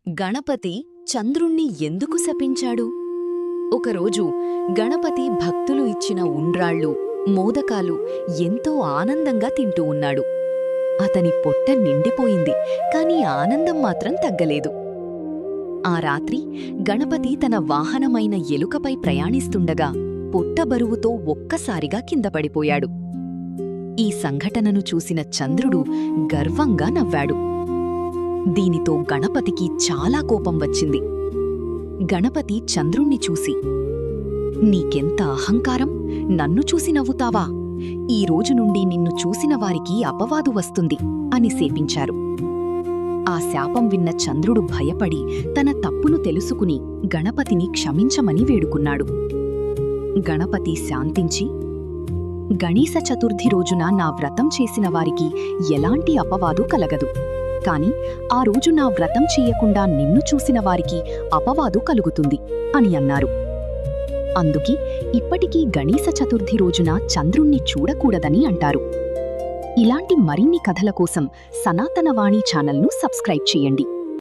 గణపతి చంద్రుణ్ణి ఎందుకు శపించాడు? ఒకరోజు గణపతి భక్తులు ఇచ్చిన ఉండ్రాళ్ళు, మోదకాలు ఎంతో ఆనందంగా తింటూ ఉన్నాడు. అతని పొట్ట నిండిపోయింది, కాని ఆనందం మాత్రం తగ్గలేదు. ఆ రాత్రి గణపతి తన వాహనమైన ఎలుకపై ప్రయాణిస్తుండగా పొట్ట బరువుతో ఒక్కసారిగా కిందపడిపోయాడు. ఈ సంఘటనను చూసిన చంద్రుడు గర్వంగా నవ్వాడు. దీనితో గణపతికి చాలా కోపం వచ్చింది. గణపతి చంద్రుణ్ణి చూసి, "నీకెంత అహంకారం! నన్ను చూసి నవ్వుతావా? ఈ రోజు నుండి నిన్ను చూసిన వారికి అపవాదు వస్తుంది" అని శపించారు. ఆ శాపం విన్న చంద్రుడు భయపడి తన తప్పును తెలుసుకుని గణపతిని క్షమించమని వేడుకున్నాడు. గణపతి శాంతించి, "గణేశ చతుర్థి రోజున నా వ్రతం చేసిన వారికి ఎలాంటి అపవాదు కలగదు. కాని ఆ రోజు నా వ్రతం చెయ్యకుండా నిన్ను చూసిన వారికి అపవాదు కలుగుతుంది" అని అన్నారు. అందుకే ఇప్పటికీ గణేశ చతుర్థి రోజున చంద్రుణ్ణి చూడకూడదని అంటారు. ఇలాంటి మరిన్ని కథల కోసం సనాతన వాణి ఛానల్ను సబ్స్క్రైబ్ చేయండి.